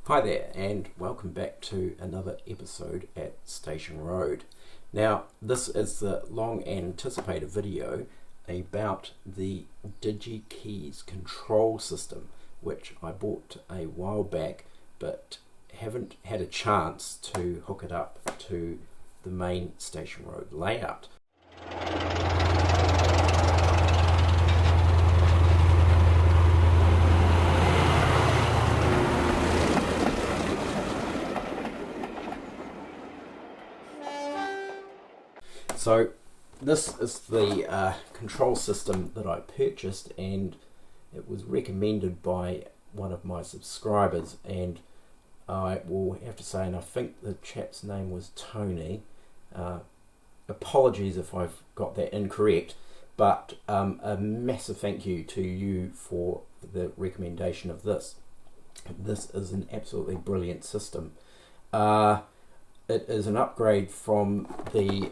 Hi there and welcome back to another episode at Station Road. Now this is the long anticipated video about the Digikeijs control system, which I bought a while back but haven't had a chance to hook it up to the main Station Road layout. So this is the control system that I purchased, and it was recommended by one of my subscribers, and I will have to say, and I think the chap's name was Tony, apologies if I've got that incorrect, but a massive thank you to you for the recommendation of this. This is an absolutely brilliant system. It is an upgrade from the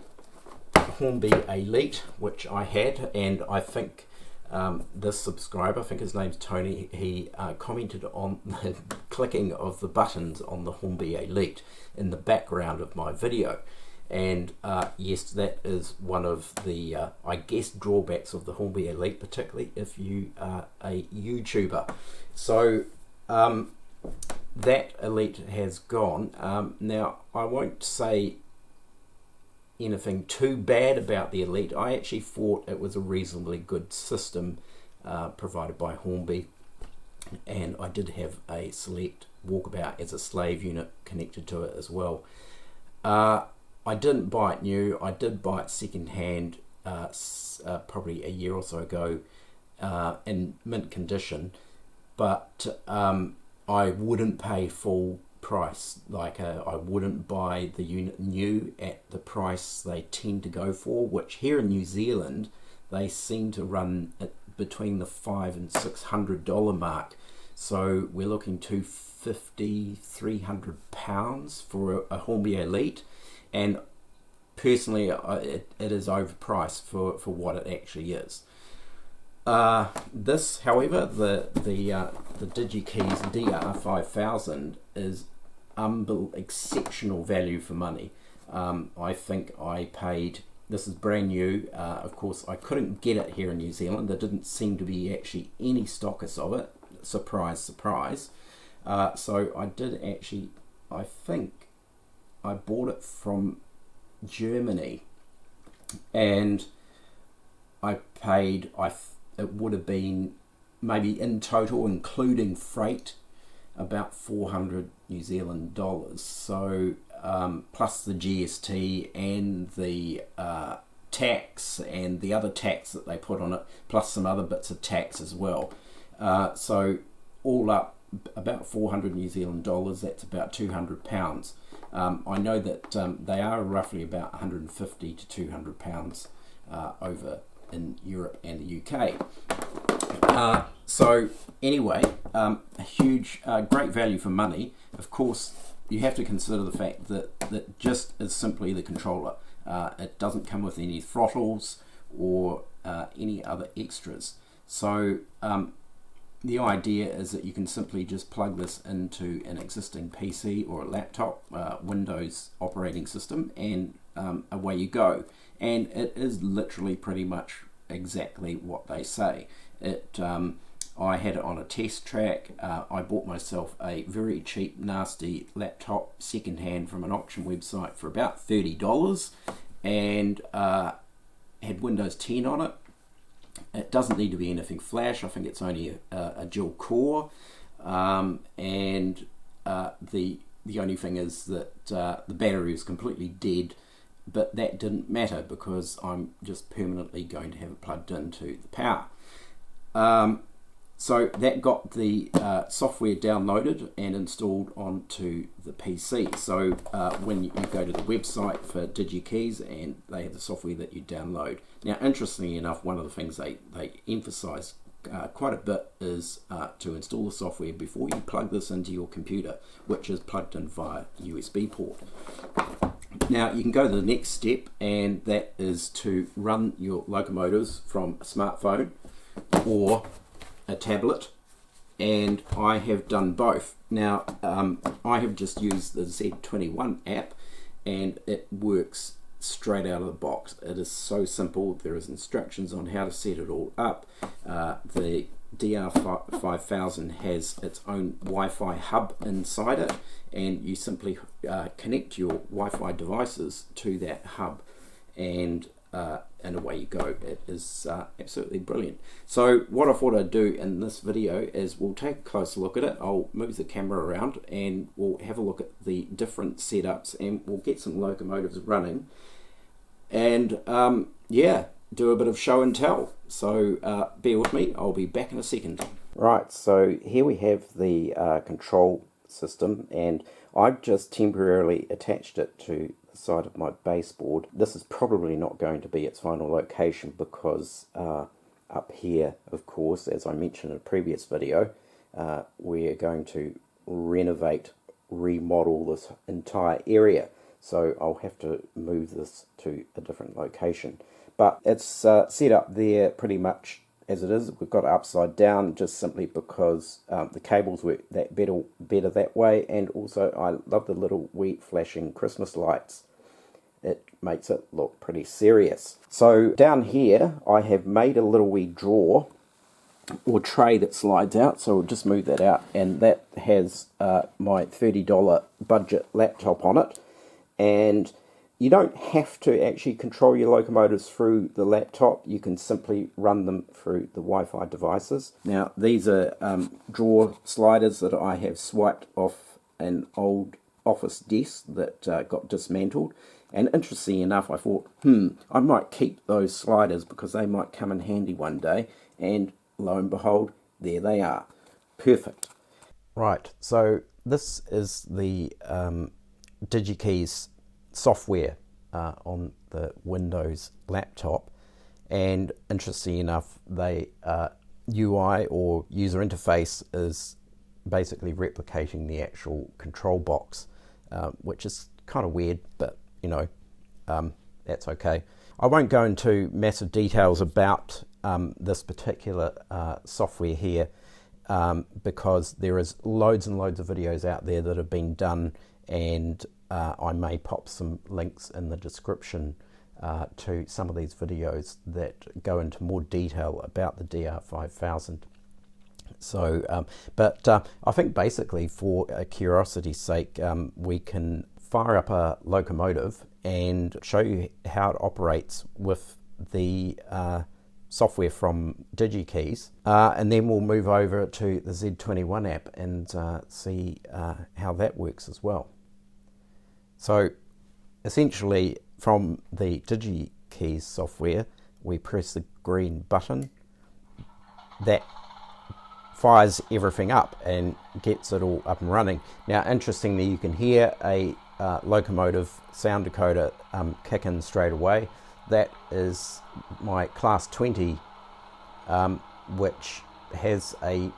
Hornby Elite, which I had, and I think this subscriber, I think his name's Tony, he commented on the clicking of the buttons on the Hornby Elite in the background of my video, and yes, that is one of the I guess drawbacks of the Hornby Elite, particularly if you are a YouTuber. So that Elite has gone. Now I won't say anything too bad about the Elite. I actually thought it was a reasonably good system provided by Hornby, and I did have a select walkabout as a slave unit connected to it as well. I didn't buy it new, I did buy it second hand probably a year or so ago in mint condition, but I wouldn't pay full price. Like I wouldn't buy the unit new at the price they tend to go for, which here in New Zealand they seem to run at between the $500 and $600 mark. So we're looking £250–300 for a Hornby Elite, and personally it is overpriced for what it actually is. This, however, the Digikeijs DR5000 is exceptional value for money. I think I paid, this is brand new, of course I couldn't get it here in New Zealand, there didn't seem to be actually any stockers of it, surprise surprise. So I did actually, I think I bought it from Germany, and I paid, it would have been maybe in total including freight about 400 New Zealand dollars. So plus the GST and the tax and the other tax that they put on it, plus some other bits of tax as well. So all up about 400 New Zealand dollars, that's about £200. I know that they are roughly about 150 to 200 pounds over in Europe and the UK. So anyway, a huge, great value for money. Of course, you have to consider the fact that just is simply the controller. It doesn't come with any throttles or any other extras. So the idea is that you can simply just plug this into an existing PC or a laptop, Windows operating system, and away you go. And it is literally pretty much exactly what they say. I had it on a test track. I bought myself a very cheap nasty laptop second hand from an auction website for about $30, and had Windows 10 on it. It doesn't need to be anything flash. I think it's only a dual core, and the only thing is that the battery is completely dead, but that didn't matter because I'm just permanently going to have it plugged into the power. So that got the software downloaded and installed onto the PC. So when you go to the website for Digikeijs, and they have the software that you download. Now, interestingly enough, one of the things they emphasize quite a bit is to install the software before you plug this into your computer, which is plugged in via USB port. Now you can go to the next step, and that is to run your locomotives from a smartphone or a tablet and I have done both. Now I have just used the Z21 app, and it works straight out of the box. It is so simple. There is instructions on how to set it all up. The DR5000 has its own Wi-Fi hub inside it, and you simply connect your Wi-Fi devices to that hub, and away you go. It is absolutely brilliant. So what I thought I'd do in this video is we'll take a closer look at it. I'll move the camera around and we'll have a look at the different setups, and we'll get some locomotives running, and yeah, do a bit of show and tell. So bear with me, I'll be back in a second. Right, so here we have the control system, and I've just temporarily attached it to the side of my baseboard. This is probably not going to be its final location because up here, of course, as I mentioned in a previous video, we're going to remodel this entire area. So I'll have to move this to a different location. But it's set up there pretty much as it is. We've got it upside down just simply because the cables work that better that way, and also I love the little wee flashing Christmas lights. It makes it look pretty serious. So down here I have made a little wee drawer or tray that slides out, so we'll just move that out, and that has my $30 budget laptop on it. And you don't have to actually control your locomotives through the laptop. You can simply run them through the Wi-Fi devices. Now these are drawer sliders that I have swiped off an old office desk that got dismantled, and interestingly enough I thought I might keep those sliders because they might come in handy one day, and lo and behold, there they are. Perfect. Right, so this is the Digikeijs software on the Windows laptop, and interestingly enough, they UI or user interface is basically replicating the actual control box, which is kind of weird, but you know, that's okay. I won't go into massive details about this particular software here, because there is loads and loads of videos out there that have been done, and I may pop some links in the description to some of these videos that go into more detail about the DR5000. So, but I think basically for curiosity's sake, we can fire up a locomotive and show you how it operates with the software from Digikeijs, and then we'll move over to the Z21 app and see how that works as well. So essentially from the Digikeijs software, we press the green button. That fires everything up and gets it all up and running. Now interestingly, you can hear a locomotive sound decoder kick in straight away. That is my Class 20, which has a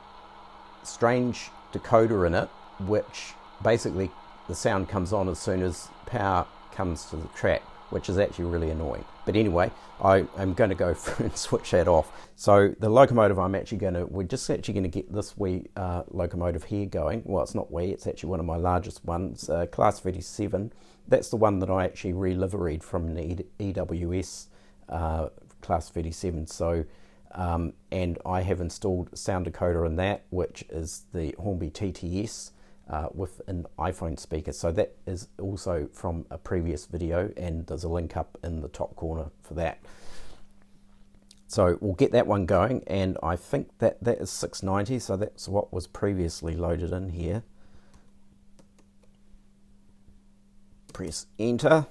strange decoder in it, which basically the sound comes on as soon as power comes to the track, which is actually really annoying. But anyway, I'm going to go through and switch that off. So the locomotive we're just actually going to get this wee locomotive here going. Well, it's not wee, it's actually one of my largest ones, Class 37. That's the one that I actually re-liveried from an EWS Class 37. So, and I have installed sound decoder in that, which is the Hornby TTS with an iPhone speaker. So that is also from a previous video, and there's a link up in the top corner for that. So we'll get that one going, and I think that is 690, so that's what was previously loaded in here. Press enter,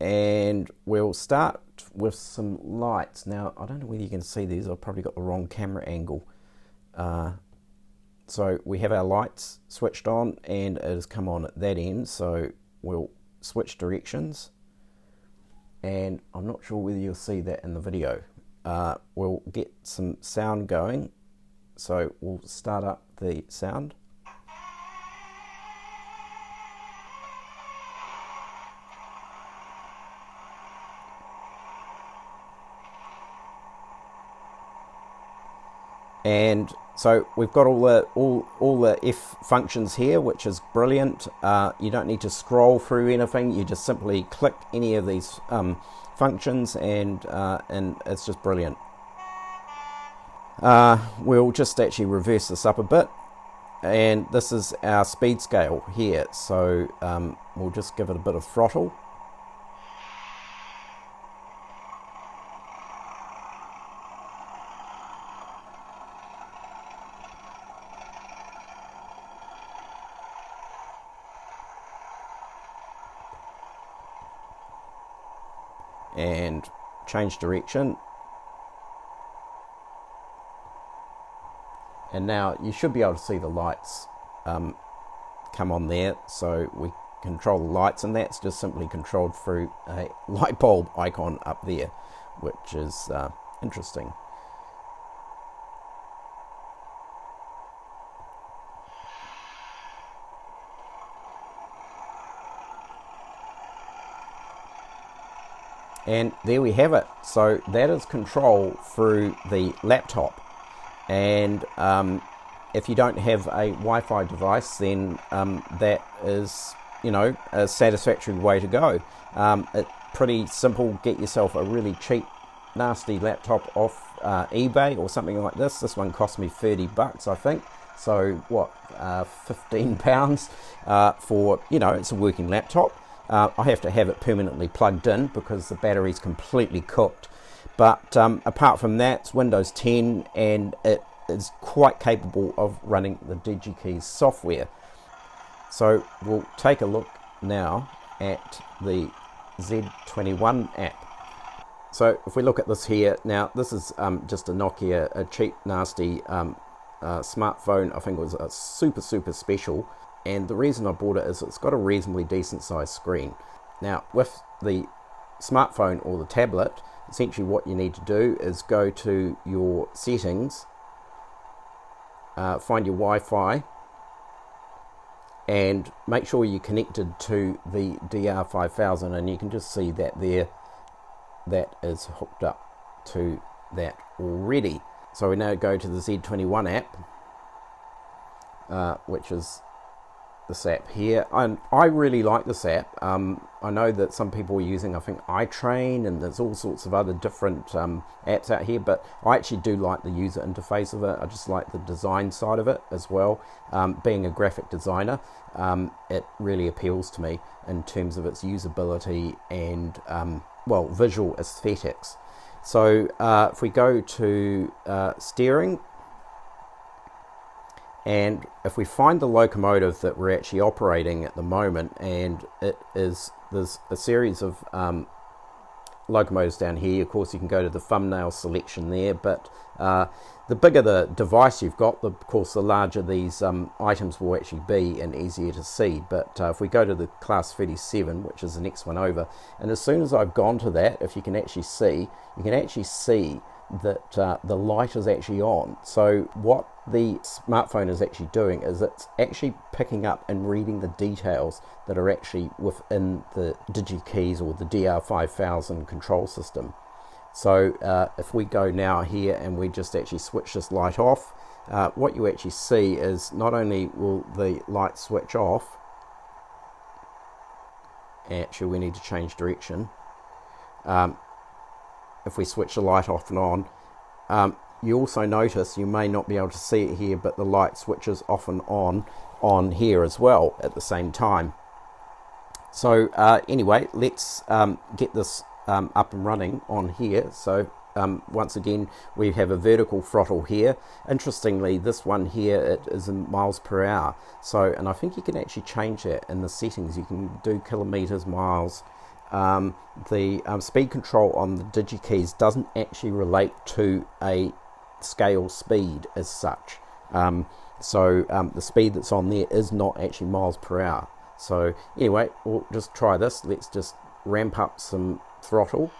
and we'll start with some lights. Now I don't know whether you can see these, I've probably got the wrong camera angle. So we have our lights switched on, and it has come on at that end, so we'll switch directions, and I'm not sure whether you'll see that in the video. We'll get some sound going, so we'll start up the sound. And So we've got all the F functions here, which is brilliant. You don't need to scroll through anything. You just simply click any of these functions, and it's just brilliant. We'll just actually reverse this up a bit, and this is our speed scale here. So we'll just give it a bit of throttle. And change direction, and now you should be able to see the lights come on there. So we control the lights, and that's just simply controlled through a light bulb icon up there, which is interesting. And there we have it. So that is control through the laptop. And if you don't have a Wi-Fi device, then that is, you know, a satisfactory way to go. It's pretty simple. Get yourself a really cheap, nasty laptop off eBay or something like this. This one cost me $30, I think. So what, £15 for, you know, it's a working laptop. I have to have it permanently plugged in because the battery's completely cooked. But apart from that, it's Windows 10, and it is quite capable of running the Digikeijs software. So we'll take a look now at the Z21 app. So if we look at this here, now this is just a Nokia, a cheap, nasty smartphone. I think it was a super special. And the reason I bought it is it's got a reasonably decent sized screen. Now with the smartphone or the tablet, essentially what you need to do is go to your settings, find your Wi-Fi, and make sure you're connected to the DR5000, and you can just see that there, that is hooked up to that already. So we now go to the Z21 app, which is this app here, and I really like this app. I know that some people are using, I think, iTrain, and there's all sorts of other different apps out here, but I actually do like the user interface of it. I just like the design side of it as well. Being a graphic designer, it really appeals to me in terms of its usability and well, visual aesthetics. So if we go to steering, and if we find the locomotive that we're actually operating at the moment, and there's a series of locomotives down here. Of course, you can go to the thumbnail selection there, but the bigger the device you've got, of course, the larger these items will actually be and easier to see. But if we go to the class 37, which is the next one over, and as soon as I've gone to that, if you can actually see, that the light is actually on. So what the smartphone is actually doing is it's actually picking up and reading the details that are actually within the Digikeijs or the DR5000 control system. So if we go now here and we just actually switch this light off, what you actually see is not only will the light switch off, actually we need to change direction. If we switch the light off and on, you also notice, you may not be able to see it here, but the light switches off and on here as well at the same time. So anyway, let's get this up and running on here. So once again, we have a vertical throttle here. Interestingly, this one here, it is in miles per hour. So, and I think you can actually change that in the settings. You can do kilometers, miles. The speed control on the Digikeijs doesn't actually relate to a scale speed as such. So the speed that's on there is not actually miles per hour. So anyway, we'll just try this. Let's just ramp up some throttle.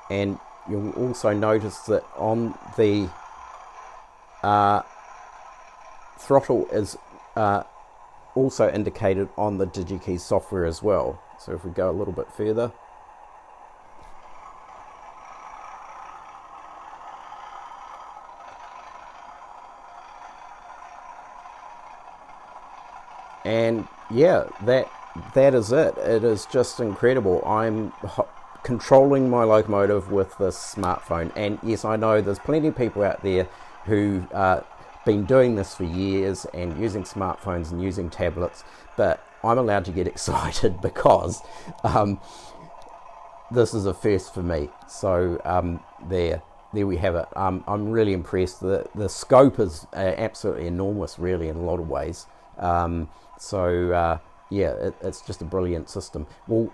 And you'll also notice that on the throttle is also indicated on the Digikeijs software as well. So if we go a little bit further, And yeah, that is it. It is just incredible. I'm controlling my locomotive with this smartphone, and yes, I know there's plenty of people out there who've been doing this for years and using smartphones and using tablets, but I'm allowed to get excited because this is a first for me. So there we have it. I'm really impressed. The scope is absolutely enormous, really, in a lot of ways. Yeah, it's just a brilliant system. We'll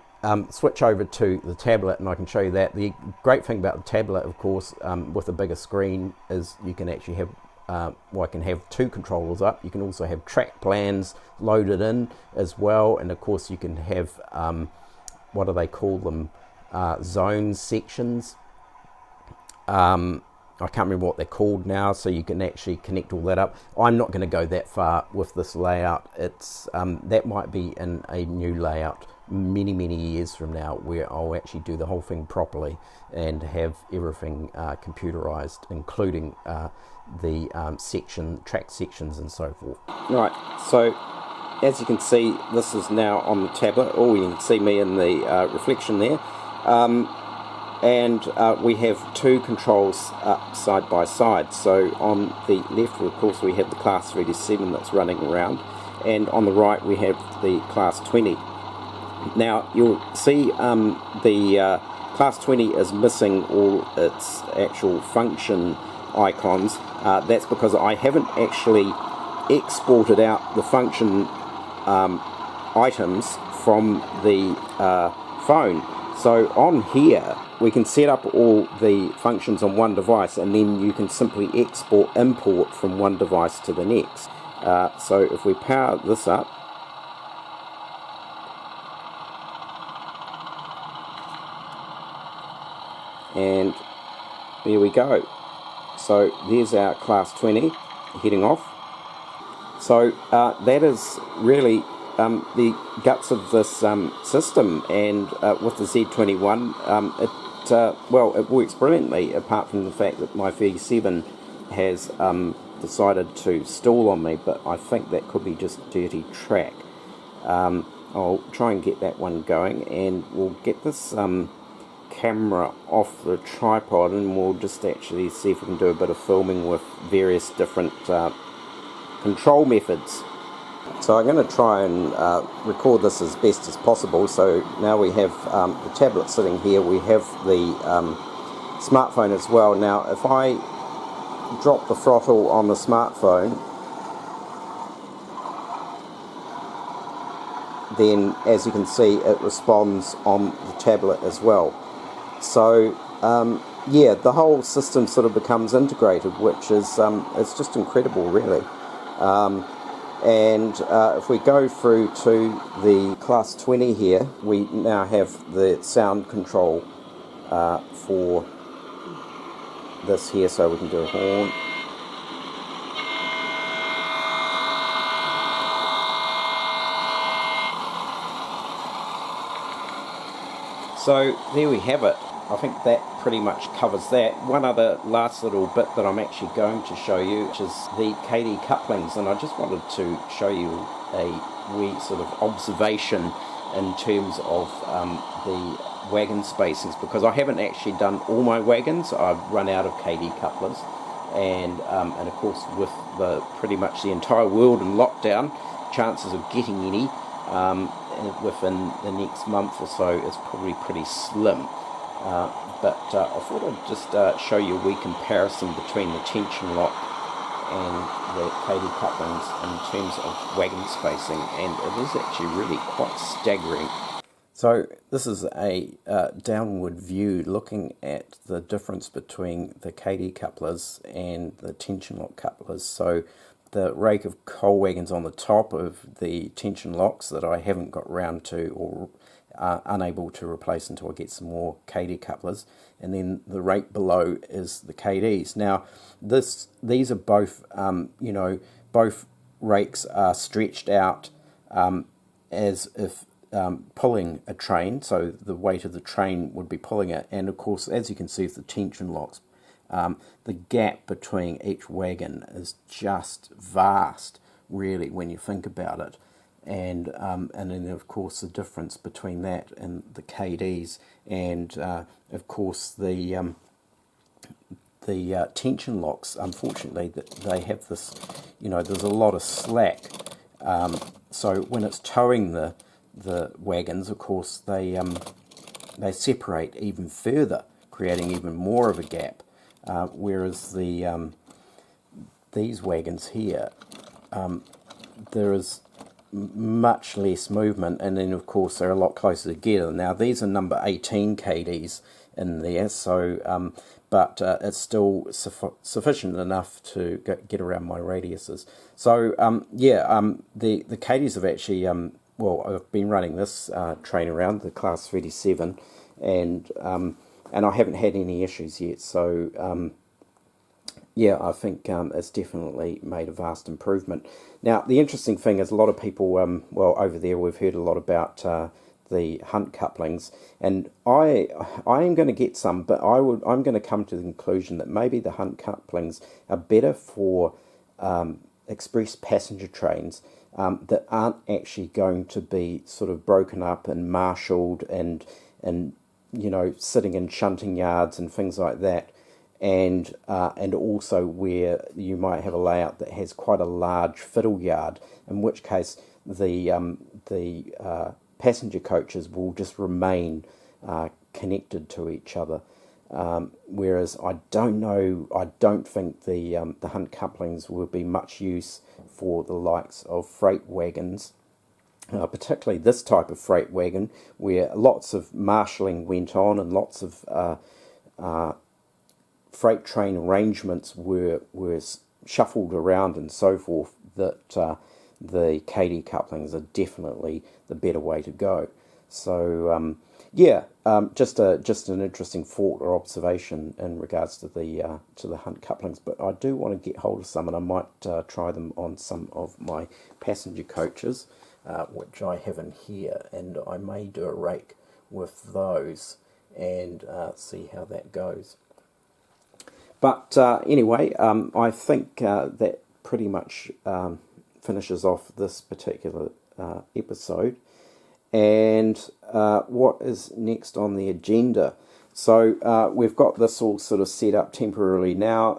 switch over to the tablet and I can show you that. The great thing about the tablet, of course, with a bigger screen, is you can actually have I can have two controllers up. You can also have track plans loaded in as well, and of course you can have what do they call them, zone sections. I can't remember what they're called now, so you can actually connect all that up. I'm not going to go that far with this layout. It's that might be in a new layout many years from now, where I'll actually do the whole thing properly and have everything computerized, including the track sections and so forth. Right, so as you can see, this is now on the tablet. Oh, you can see me in the reflection there. And we have two controls up side by side. So on the left, of course, we have the Class 37 that's running around, and on the right we have the Class 20. Now you'll see the Class 20 is missing all its actual function icons. That's because I haven't actually exported out the function items from the phone. So on here we can set up all the functions on one device, and then you can simply import from one device to the next. So if we power this up, and there we go. So there's our Class 20 heading off. So that is really the guts of this system, and with the Z21 it works brilliantly, apart from the fact that my 37 has decided to stall on me, but I think that could be just dirty track. I'll try and get that one going, and we'll get this camera off the tripod, and we'll just actually see if we can do a bit of filming with various different control methods. So I'm going to try and record this as best as possible. So now we have the tablet sitting here, we have the smartphone as well. Now if I drop the throttle on the smartphone, then as you can see it responds on the tablet as well. So yeah, the whole system sort of becomes integrated, which is it's just incredible, really. And if we go through to the Class 20 here, we now have the sound control for this here, so we can do a horn. So there we have it. I think that pretty much covers that. One other last little bit that I'm actually going to show you, which is the KD couplings, and I just wanted to show you a wee sort of observation in terms of the wagon spacings, because I haven't actually done all my wagons. I've run out of KD couplers, and of course with pretty much the entire world in lockdown, chances of getting any within the next month or so is probably pretty slim. But I thought I'd just show you a wee comparison between the tension lock and the KD couplings in terms of wagon spacing, and it is actually really quite staggering. So this is a downward view looking at the difference between the KD couplers and the tension lock couplers. So the rake of coal wagons on the top of the tension locks that I haven't got round to, or unable to replace until I get some more KD couplers, and then the rake below is the KDs. Now these are both both rakes are stretched out as if pulling a train, so the weight of the train would be pulling it, and of course as you can see with the tension locks, the gap between each wagon is just vast, really, when you think about it. and then of course the difference between that and the KDs, and of course the tension locks. Unfortunately, that they have this, there's a lot of slack. So when it's towing the wagons, of course, they separate even further, creating even more of a gap. Whereas these wagons here, there is much less movement, and then of course they're a lot closer together. Now these are number 18 KDs in there, so but it's still sufficient enough to get around my radiuses. So the KDs have actually well, I've been running this train around the Class 37, and I haven't had any issues yet. So yeah, I think it's definitely made a vast improvement. Now, the interesting thing is a lot of people, well, over there we've heard a lot about the hunt couplings, and I am going to get some, but I'm going to come to the conclusion that maybe the hunt couplings are better for express passenger trains that aren't actually going to be sort of broken up and marshalled and sitting in shunting yards and things like that. And also where you might have a layout that has quite a large fiddle yard, in which case the passenger coaches will just remain connected to each other. Whereas I don't think the hunt couplings will be much use for the likes of freight wagons, particularly this type of freight wagon where lots of marshalling went on and lots of freight train arrangements were shuffled around and so forth, that the KD couplings are definitely the better way to go. So just an interesting thought or observation in regards to the hunt couplings. But I do want to get hold of some, and I might try them on some of my passenger coaches, which I have in here, and I may do a rake with those and see how that goes. But anyway, I think that pretty much finishes off this particular episode. And what is next on the agenda? So we've got this all sort of set up temporarily now.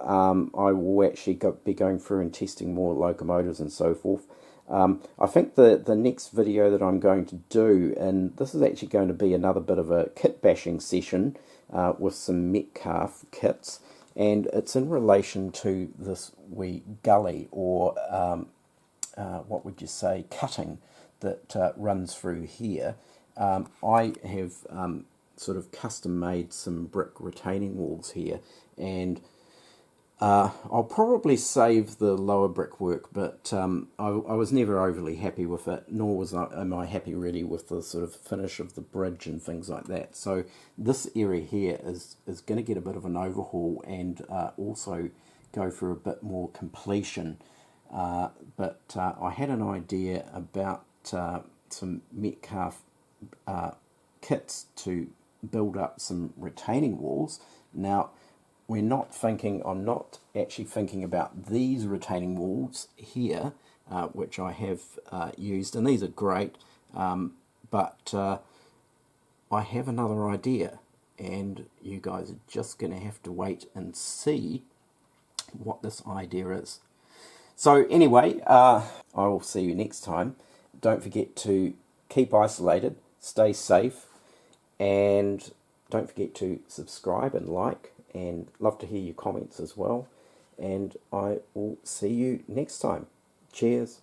I will actually be going through and testing more locomotives and so forth. I think the next video that I'm going to do, and this is actually going to be another bit of a kit bashing session with some Metcalfe kits. And it's in relation to this wee gully, or what would you say, cutting that runs through here. I have sort of custom made some brick retaining walls here, and I'll probably save the lower brickwork, but I was never overly happy with it, nor am I happy really with the sort of finish of the bridge and things like that. So this area here is going to get a bit of an overhaul, and also go for a bit more completion. But I had an idea about some Metcalfe kits to build up some retaining walls. Now, I'm not actually thinking about these retaining walls here, which I have used, and these are great, but I have another idea, and you guys are just going to have to wait and see what this idea is. So anyway, I will see you next time. Don't forget to keep isolated, stay safe, and don't forget to subscribe and like, and love to hear your comments as well. And I will see you next time. Cheers.